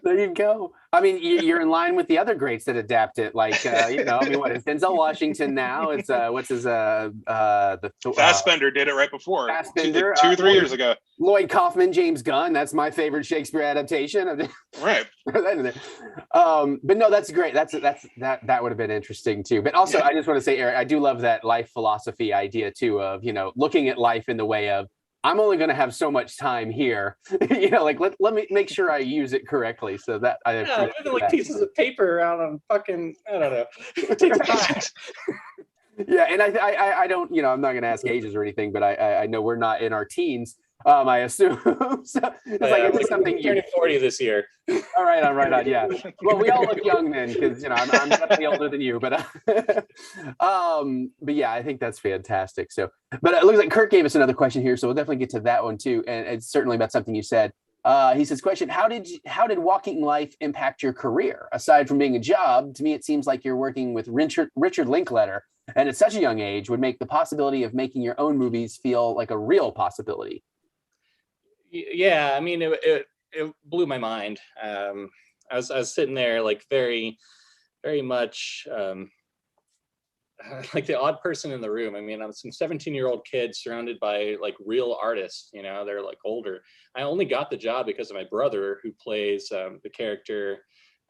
There you go. I mean, you're in line with the other greats that adapt it. Like, what is Denzel Washington now? It's what's his Fassbender did it right before. Fassbender, 2-3 years ago. Lloyd Kaufman, James Gunn. That's my favorite Shakespeare adaptation. Right. But no, that's great. That would have been interesting too. But also, I just want to say, Eric, I do love that life philosophy idea too of looking at life in the way of, I'm only going to have so much time here, like let me make sure I use it correctly. So that moving like pieces of paper around on fucking, I don't know. It takes time. Yeah, and I don't, I'm not going to ask ages or anything, but I know we're not in our teens. I assume. So it's it's something turning 40 this year. All right on. Yeah. Well, we all look young then, because I'm definitely older than you, but yeah, I think that's fantastic. So, but it looks like Kurt gave us another question here, so we'll definitely get to that one too, and it's certainly about something you said. He says, question: How did walking life impact your career? Aside from being a job, to me it seems like you're working with Richard Linklater, and at such a young age would make the possibility of making your own movies feel like a real possibility. Yeah, I mean, it blew my mind. I was sitting there like very, very much like the odd person in the room. I mean, I'm some 17-year-old kid surrounded by like real artists. They're like older. I only got the job because of my brother, who plays the character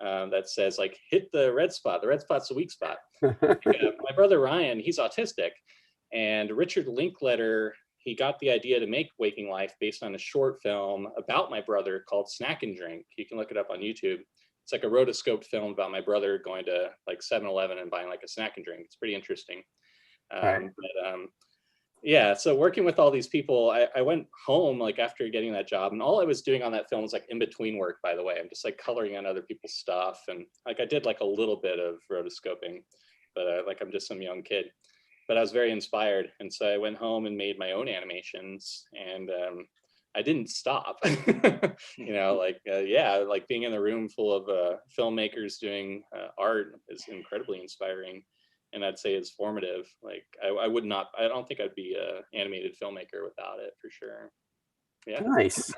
that says like, hit the red spot. The red spot's the weak spot. My brother Ryan, he's autistic, and Richard Linklater, he got the idea to make Waking Life based on a short film about my brother called Snack and Drink. You can look it up on YouTube. It's like a rotoscoped film about my brother going to like 7-Eleven and buying like a snack and drink. It's pretty interesting. Yeah, so working with all these people, I went home like after getting that job, and all I was doing on that film was like in between work, by the way. I'm just like coloring on other people's stuff, and like I did like a little bit of rotoscoping, but like I'm just some young kid. But I was very inspired, and so I went home and made my own animations, and I didn't stop. You know, like yeah, like being in a room full of filmmakers doing art is incredibly inspiring, and I'd say it's formative. Like I would not, I don't think I'd be a animated filmmaker without it, for sure. Yeah. Nice.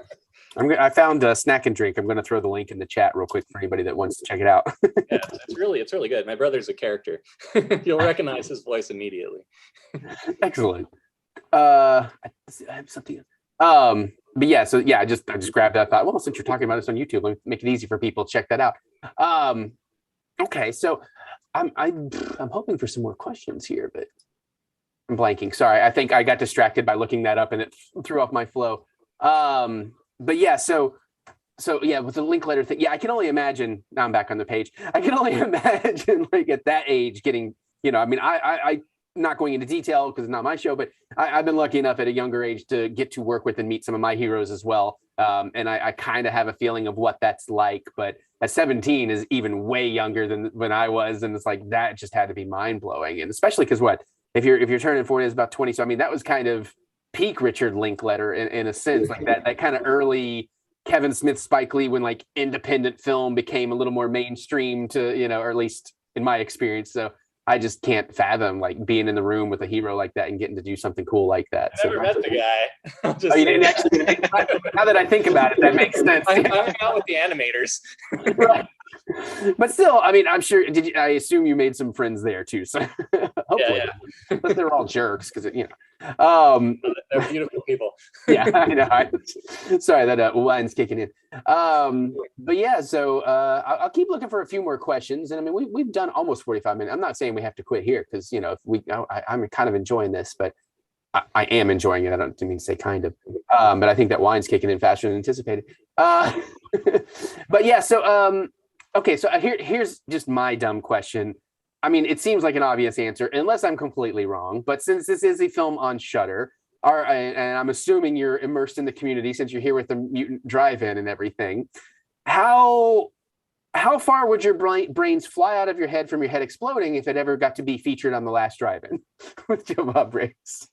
I found a Snack and Drink. I'm going to throw the link in the chat real quick for anybody that wants to check it out. Yeah, it's really good. My brother's a character. You'll recognize his voice immediately. Excellent. I have something. But yeah, so yeah, I just grabbed that. Thought, well, since you're talking about this on YouTube, let me make it easy for people to check that out. Okay, so I'm hoping for some more questions here, but I'm blanking. Sorry, I think I got distracted by looking that up and it threw off my flow. But yeah, so yeah, with the link letter thing, yeah, I can only imagine. Now I'm back on the page. I can only imagine, like at that age, getting, you know, I mean, I not going into detail because it's not my show, but I've been lucky enough at a younger age to get to work with and meet some of my heroes as well. And I kind of have a feeling of what that's like, but at 17 is even way younger than when I was, and it's like that just had to be mind blowing, and especially because what if you're turning 40 is about 20, so I mean that was kind of peak Richard Linklater in a sense, like that kind of early Kevin Smith, Spike Lee, when like independent film became a little more mainstream to, you know, or at least in my experience. So I just can't fathom like being in the room with a hero like that and getting to do something cool like that. I never met the guy. Oh, you didn't actually. Now that I think about it, that makes sense. I'm out with the animators. Right. But still, I mean, I'm sure. I assume you made some friends there too. So hopefully, yeah. But they're all jerks because you know. They're beautiful people. Yeah, I know. Sorry, that wine's kicking in. But yeah, so I'll keep looking for a few more questions. And I mean, we've done almost 45 minutes. I'm not saying we have to quit here because, you know, if I'm kind of enjoying this, but I am enjoying it. I don't mean to say kind of, but I think that wine's kicking in faster than anticipated. But yeah, so okay, so here's just my dumb question. I mean, it seems like an obvious answer, unless I'm completely wrong. But since this is a film on Shudder, and I'm assuming you're immersed in the community since you're here with the Mutant Drive-In and everything, how far would your brains fly out of your head from your head exploding if it ever got to be featured on The Last Drive-In with Joe Bob Briggs?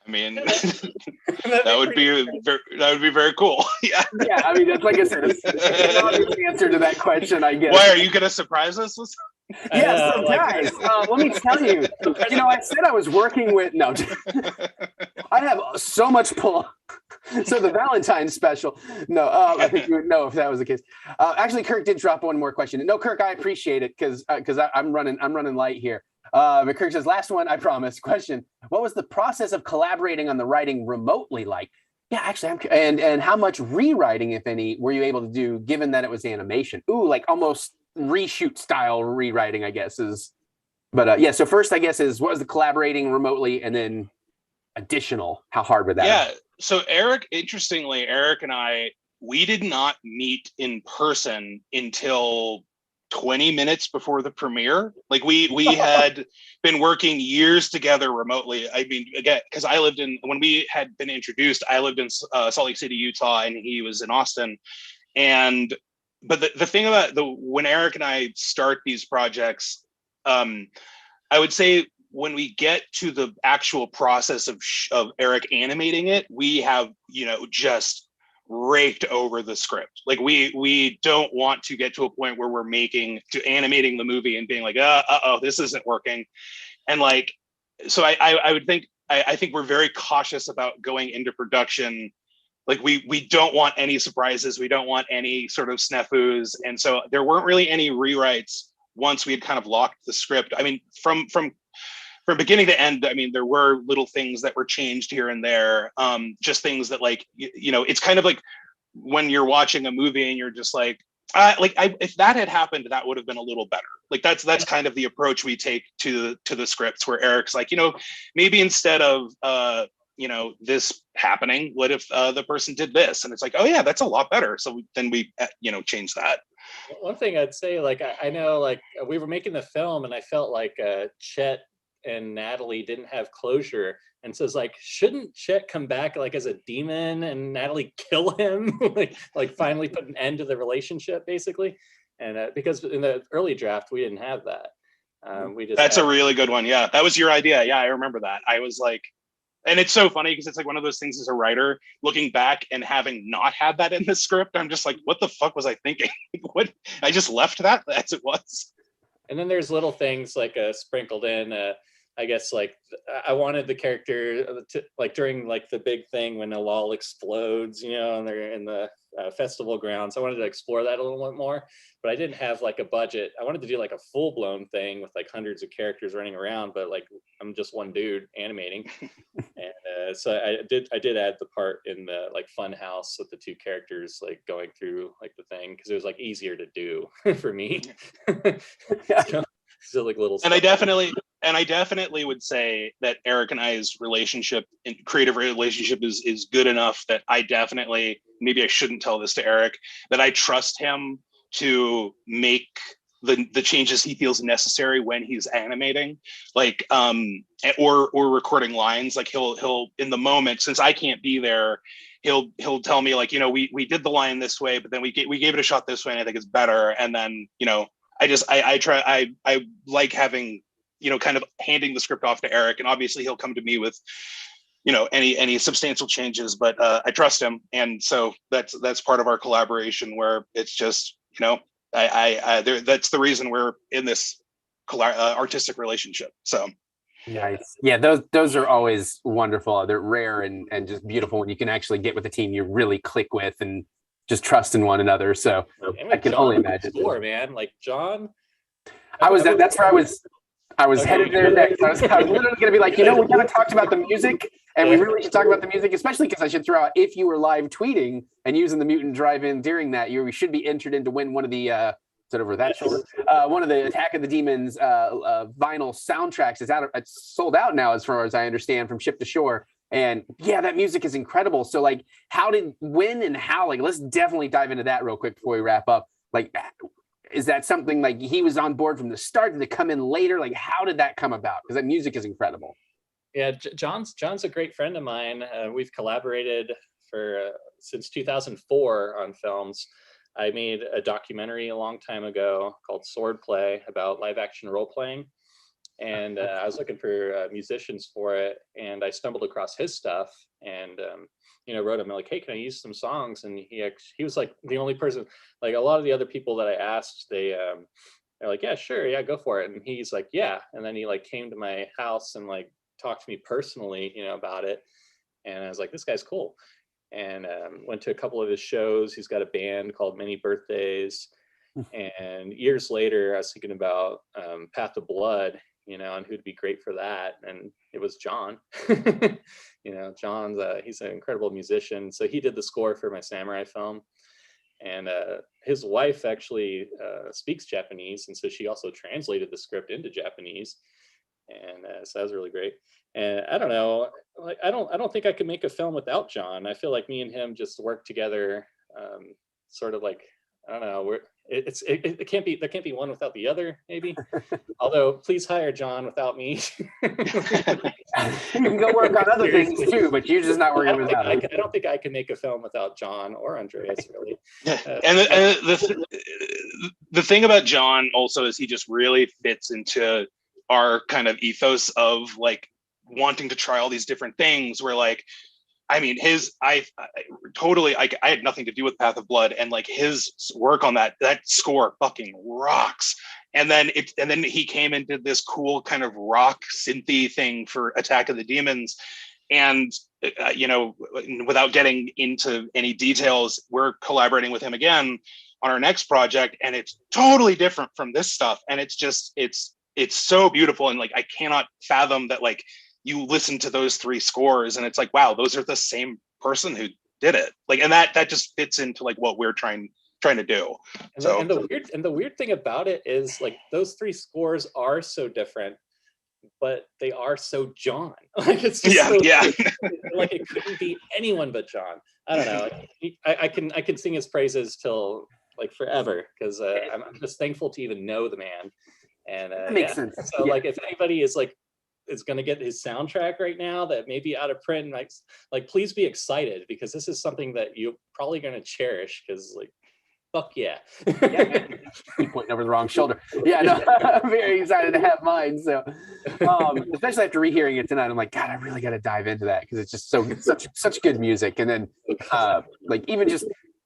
I mean, that would be very cool. Yeah. Yeah. I mean, that's like I said, it's an obvious answer to that question, I guess. Why are you going to surprise us with? Yeah, so guys, let me tell you. You know, I said I was working with I have so much pull. So the Valentine's special. No, I think you would know if that was the case. Actually, Kirk did drop one more question. No, Kirk, I appreciate it because I'm running light here. But Kirk says, last one, I promise. Question: what was the process of collaborating on the writing remotely like? Yeah, actually, and how much rewriting, if any, were you able to do, given that it was animation? Ooh, like almost reshoot style rewriting, I guess is. But yeah, so first, I guess is what was the collaborating remotely, and then additional, how hard would that? Yeah. So interestingly, Eric and I, we did not meet in person until 20 minutes before the premiere. Like we had been working years together remotely. I mean, again, because when we had been introduced, I lived in Salt Lake City, Utah, and he was in Austin. But the thing about when Eric and I start these projects, I would say when we get to the actual process of Eric animating it, we have, you know, just raked over the script. Like we don't want to get to a point where we're animating the movie and being like, this isn't working. And like, so I would think, I think we're very cautious about going into production. Like we don't want any surprises. We don't want any sort of snafus. And so there weren't really any rewrites once we had kind of locked the script. I mean, from beginning to end, I mean, there were little things that were changed here and there. Just things that, like, you know, it's kind of like when you're watching a movie and you're just like, if that had happened, that would have been a little better. Like that's kind of the approach we take to the scripts, where Eric's like, you know, maybe instead of you know, this happening, what if the person did this? And it's like, oh yeah, that's a lot better. So then we you know, change that. One thing I'd say, like, I know, like, we were making the film and I felt like Chet and Natalie didn't have closure, and so it's like, shouldn't Chet come back like as a demon and Natalie kill him, like finally put an end to the relationship basically? And because in the early draft we didn't have that. We just That's a really good one. Yeah, that was your idea. Yeah, I remember that. I was like, and it's so funny because it's like one of those things as a writer, looking back and having not had that in the script, I'm just like, what the fuck was I thinking? What? I just left that as it was. And then there's little things like sprinkled in. I guess like I wanted the character to, like during like the big thing when Alal explodes, you know, and they're in the festival grounds. I wanted to explore that a little bit more, but I didn't have like a budget. I wanted to do like a full blown thing with like hundreds of characters running around, but like I'm just one dude animating. And so I did add the part in the like fun house with the two characters like going through like the thing because it was like easier to do for me. So like little and I definitely would say that Eric and I's relationship and creative relationship is good enough that I definitely, maybe I shouldn't tell this to Eric, that I trust him to make the changes he feels necessary when he's animating, like or recording lines. Like he'll in the moment, since I can't be there, he'll tell me like, you know, we did the line this way, but then we gave it a shot this way and I think it's better. And then, you know, I like having, you know, kind of handing the script off to Eric, and obviously he'll come to me with, you know, any substantial changes, but I trust him. And so that's part of our collaboration where it's just, you know, that's the reason we're in this artistic relationship. So nice. Yeah, those are always wonderful. They're rare and just beautiful when you can actually get with a team you really click with and just trust in one another. So I can only imagine. Score, man, like John. That's where I was headed there next. I was literally going to be like, you know, we kind of talked about the music, and we really should talk about the music, especially because I should throw out, if you were live tweeting and using the Mutant Drive-In during that year, we should be entered in to win one of the over that shoulder. One of the Attack of the Demons vinyl soundtracks is out. It's sold out now, as far as I understand, from Ship to Shore. And yeah, that music is incredible. So like, when and how? Like, let's definitely dive into that real quick before we wrap up. Like, is that something like he was on board from the start? Did it come in later? Like, how did that come about? Because that music is incredible. Yeah, John's a great friend of mine. We've collaborated for since 2004 on films. I made a documentary a long time ago called Swordplay about live action role playing. And I was looking for musicians for it, and I stumbled across his stuff and, you know, wrote him like, hey, can I use some songs? And he was like the only person, like a lot of the other people that I asked, they're like, yeah, sure. Yeah, go for it. And he's like, yeah. And then he like came to my house and like talked to me personally, you know, about it. And I was like, this guy's cool. And went to a couple of his shows. He's got a band called Many Birthdays. And years later, I was thinking about Path of Blood, you know, and who'd be great for that. And it was John. You know, John's, he's an incredible musician. So he did the score for my samurai film. And his wife actually speaks Japanese. And so she also translated the script into Japanese. And so that was really great. And I don't know, like, I don't think I could make a film without John. I feel like me and him just work together, sort of like, I don't know, it can't be, there can't be one without the other, maybe. Although please hire John without me. You can go work on other things too, but you're just not working without him. I don't think I can make a film without John or Andreas, really. And the thing about John also is he just really fits into our kind of ethos of like wanting to try all these different things, where like, I mean, I had nothing to do with Path of Blood, and like his work on that score fucking rocks. And then he came and did this cool kind of rock synthy thing for Attack of the Demons. And, you know, without getting into any details, we're collaborating with him again on our next project, and it's totally different from this stuff. And it's just, it's so beautiful. And like, I cannot fathom that, like, you listen to those three scores and it's like, wow, those are the same person who did it. Like, and that just fits into like what we're trying to do. And the weird thing about it is like those three scores are so different, but they are so John. Like it's just like it couldn't be anyone but John. I don't know. I can sing his praises till like forever, because I'm just thankful to even know the man. And that makes sense. So like if anybody is like is going to get his soundtrack right now that may be out of print, and like please be excited, because this is something that you're probably going to cherish, because like fuck yeah. Keep pointing over the wrong shoulder. Yeah, no, I'm very excited to have mine. So, especially after rehearing it tonight, I'm like, God, I really got to dive into that, because it's just such good music. And then, like even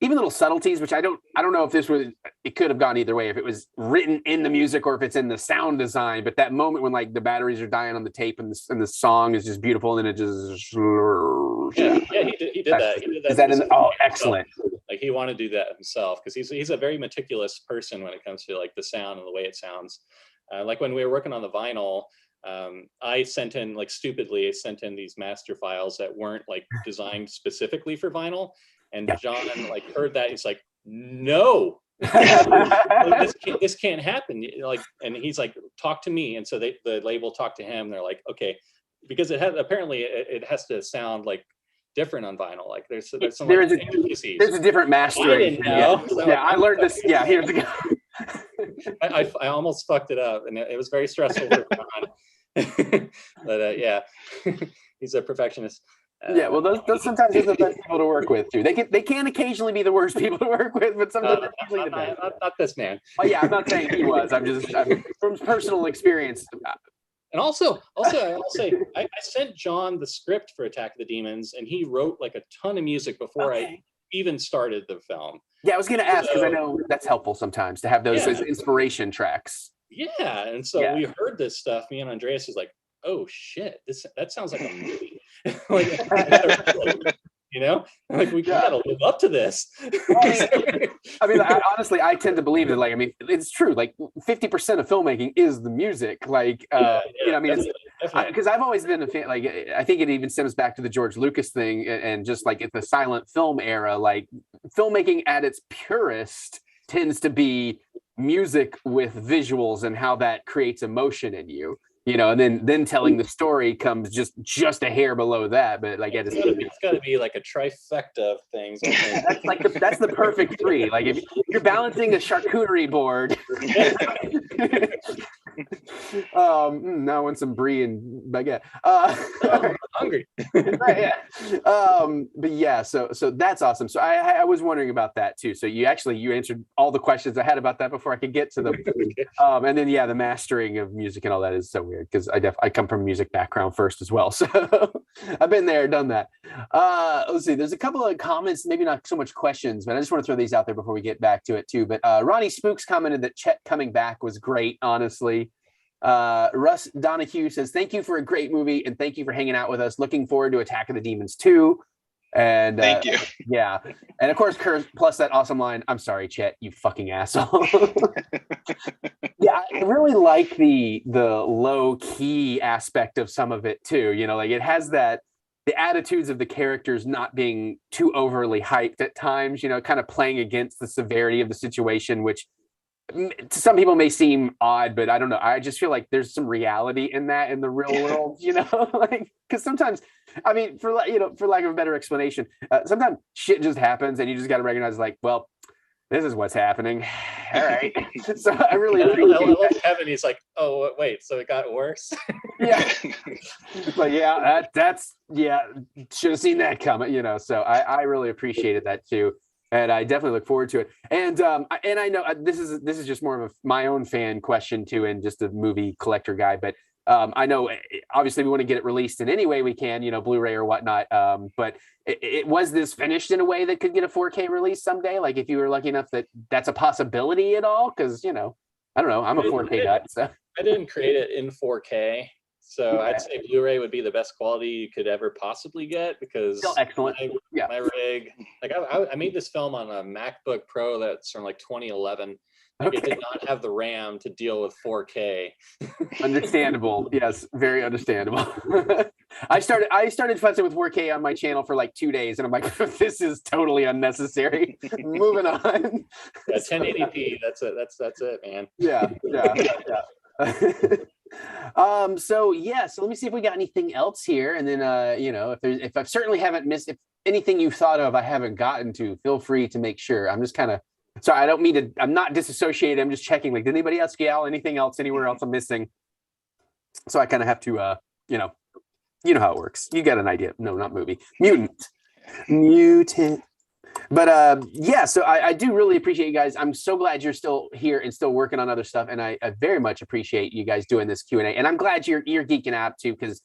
little subtleties, which I don't know if it could have gone either way, if it was written in the music or if it's in the sound design. But that moment when like the batteries are dying on the tape and the song is just beautiful, and then it just he did that. Is that excellent. Like he wanted to do that himself, because he's a very meticulous person when it comes to like the sound and the way it sounds. Like when we were working on the vinyl, I sent in these master files that weren't like designed specifically for vinyl, and John like heard that, he's like, no. this can't happen, like, and he's like, talk to me. And so the label talked to him. They're like, okay, because it has to sound like different on vinyl. Like there's a different mastering. I didn't know. I learned this. Yeah, here's the go. I almost fucked it up, and it was very stressful for John. But yeah, he's a perfectionist. Yeah, well, those sometimes are the best people to work with too. They can occasionally be the worst people to work with, but sometimes they're usually the best. Not this man. Oh yeah, I'm not saying he was. I'm from personal experience. And also, I'll say, I sent John the script for Attack of the Demons, and he wrote like a ton of music before I even started the film. Yeah, I was going to ask, because I know that's helpful sometimes to have those inspiration tracks. Yeah, and so we heard this stuff. Me and Andreas was like, "Oh shit, that sounds like a movie." Like, you know, like we gotta live up to this. I mean, honestly, I tend to believe that. Like, I mean, it's true. Like, 50% of filmmaking is the music. Like, you know, I mean, because I've always been a fan. Like, I think it even stems back to the George Lucas thing, and just like the silent film era. Like, filmmaking at its purest tends to be music with visuals and how that creates emotion in you. You know, and then telling the story comes just a hair below that. But like, it's got to be like a trifecta of things. That's like that's the perfect three. Like if you're balancing a charcuterie board. Now I want some brie and baguette. I'm hungry. Right, yeah. But yeah, so that's awesome. So I was wondering about that too. So you answered all the questions I had about that before I could get to them. And then the mastering of music and all that is so weird, because I come from a music background first as well. So I've been there, done that. Let's see. There's a couple of comments, maybe not so much questions, but I just want to throw these out there before we get back to it too. But Ronnie Spooks commented that Chet coming back was great, honestly. Russ Donahue says, thank you for a great movie, and thank you for hanging out with us. Looking forward to Attack of the Demons 2. And thank you. Yeah. And of course, Kurt, plus that awesome line, I'm sorry, Chet, you fucking asshole. Yeah, I really like the low key aspect of some of it too. You know, like it has the attitudes of the characters not being too overly hyped at times, you know, kind of playing against the severity of the situation, which to some people may seem odd, but I don't know. I just feel like there's some reality in that in the real world, you know, like, because sometimes, I mean, for lack of a better explanation, sometimes shit just happens and you just got to recognize, like, well, this is what's happening. All right. So I really appreciate that. Kevin, he's like, oh, wait, so it got worse? Yeah. But yeah, that's should have seen that coming, you know. So I really appreciated that too. And I definitely look forward to it. And I know this is just more of my own fan question too, and just a movie collector guy. But I know obviously we want to get it released in any way we can, you know, Blu-ray or whatnot. But it was this finished in a way that could get a 4K release someday? Like if you were lucky enough that's a possibility at all? Because, you know, I don't know. I'm a 4K nut. So I didn't create it in 4K. So I'd say Blu-ray would be the best quality you could ever possibly get, because still excellent. My rig, like I made this film on a MacBook Pro that's from like 2011. Like it did not have the RAM to deal with 4K. Understandable. Yes, very understandable. I started fussing with 4K on my channel for like 2 days, and I'm like, this is totally unnecessary. Moving on. Yeah, 1080p. That's it, man. Yeah. So let me see if we got anything else here, and then you know, if I certainly haven't missed, if anything you thought of I haven't gotten to, feel free to make sure. I'm just kind of sorry, I don't mean to, I'm not disassociated, I'm just checking, like, did anybody else anything else anywhere else I'm missing? So I kind of have to you know how it works. You got an idea. No, not movie. Mutant. But yeah, so I do really appreciate you guys. I'm so glad you're still here and still working on other stuff. And I very much appreciate you guys doing this Q&A. And I'm glad you're geeking out too, because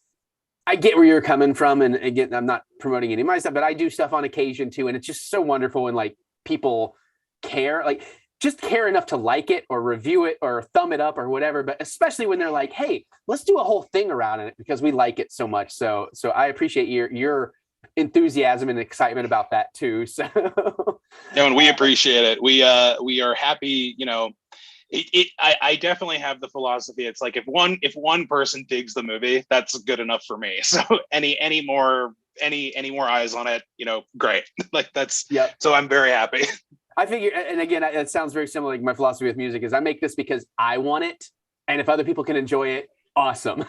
I get where you're coming from. And again, I'm not promoting any of my stuff, but I do stuff on occasion too. And it's just so wonderful when like people care, like just care enough to like it or review it or thumb it up or whatever. But especially when they're like, hey, let's do a whole thing around it because we like it so much. So I appreciate your enthusiasm and excitement about that too. So no, and we appreciate it. We are happy, I definitely have the philosophy. It's like if one person digs the movie, that's good enough for me. So any more eyes on it, great. Like that's, yep. So I'm very happy. I figure, and again, it sounds very similar. Like my philosophy with music is I make this because I want it. And if other people can enjoy it, awesome.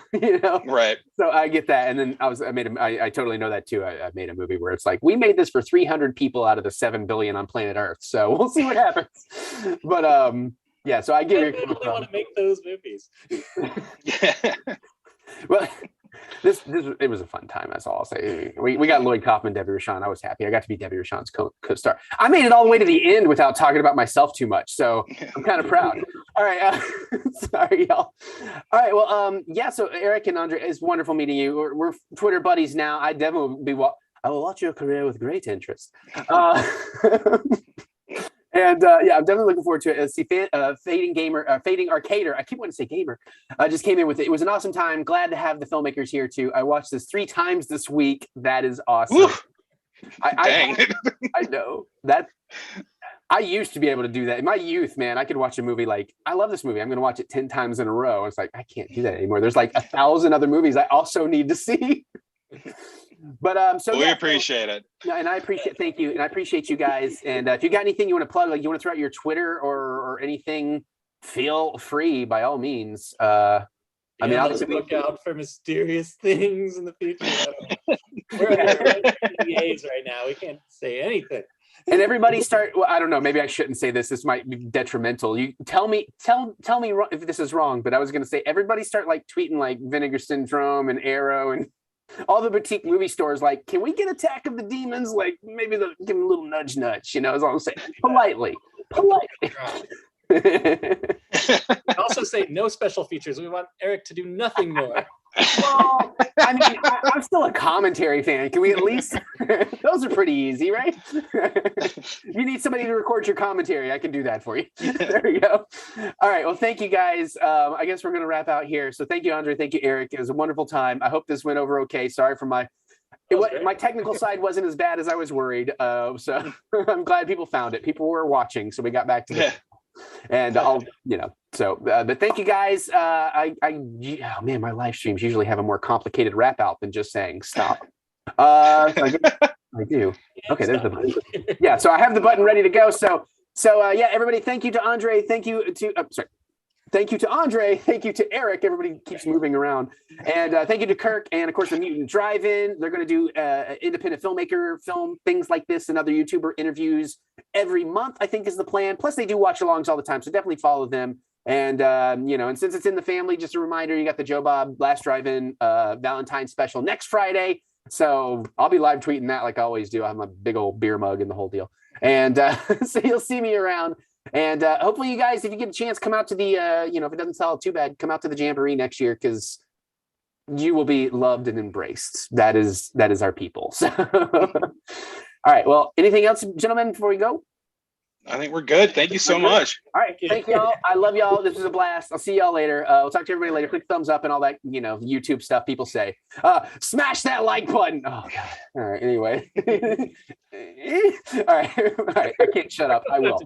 Right. So I get that. And then I totally know that too. I made a movie where it's like, we made this for 300 people out of the 7 billion on planet Earth. So we'll see what happens. But yeah, so I get it. I really want to make those movies. Yeah. Well, it was a fun time. That's all I'll say. We got Lloyd Kaufman, Debbie Rochon. I was happy. I got to be Debbie Rochon's co-star. I made it all the way to the end without talking about myself too much. So I'm kind of proud. All right. Sorry, y'all. All right. Well, yeah. So Eric and Andre, it's wonderful meeting you. We're Twitter buddies now. I definitely I will watch your career with great interest. And yeah, I'm definitely looking forward to it. See, Fading Arcader. I keep wanting to say gamer. Just came in with it. It was an awesome time. Glad to have the filmmakers here too. I watched this 3 times this week. That is awesome. Dang. I know that. I used to be able to do that in my youth, man. I could watch a movie like, I love this movie, I'm going to watch it 10 times in a row. It's like, I can't do that anymore. There's like 1,000 other movies I also need to see. But so we yeah, appreciate it. And I appreciate, thank you. And I appreciate you guys. And if you got anything you want to plug, like you want to throw out your Twitter or anything, feel free by all means. I mean, obviously look out for mysterious things in the future. We're under NDAs right now. We can't say anything. And everybody start, well, I don't know, maybe I shouldn't say this. This might be detrimental. You tell me if this is wrong, but I was going to say, everybody start like tweeting like Vinegar Syndrome and Arrow and all the boutique movie stores. Like, can we get Attack of the Demons? Like maybe give them a little nudge, is all I'm saying. Politely. Also say no special features. We want Eric to do nothing more. Well, I mean, I'm still a commentary fan. Can we at least? Those are pretty easy, right? You need somebody to record your commentary. I can do that for you. There you go. All right. Well, thank you guys. I guess we're going to wrap out here. So thank you, Andre. Thank you, Eric. It was a wonderful time. I hope this went over okay. Sorry for my technical side wasn't as bad as I was worried. So I'm glad people found it. People were watching, so we got back to this. And I'll, but thank you guys. Oh man, my live streams usually have a more complicated wrap out than just saying stop. I do. Okay, there's the button. Yeah, so I have the button ready to go. So yeah, everybody, thank you to Andre. Thank you to Thank you to Andre. Thank you to Eric. Everybody keeps moving around. And thank you to Kirk. And of course, the Mutant Drive-In. They're going to do independent filmmaker film things like this and other YouTuber interviews every month, I think is the plan. Plus, they do watch alongs all the time. So definitely follow them. And, and since it's in the family, just a reminder, you got the Joe Bob Last Drive-In Valentine's special next Friday. So I'll be live tweeting that like I always do. I have my big old beer mug and the whole deal. And so you'll see me around. And hopefully you guys, if you get a chance, come out to the, if it doesn't sell too bad, come out to the Jamboree next year because you will be loved and embraced. That is our people. So, all right. Well, anything else, gentlemen, before we go? I think we're good. Thank you so much. All right. Thank y'all. I love y'all. This was a blast. I'll see y'all later. We'll talk to everybody later. Click thumbs up and all that, YouTube stuff people say. Smash that like button. Oh, God. All right. Anyway. All right. I can't shut up. I will.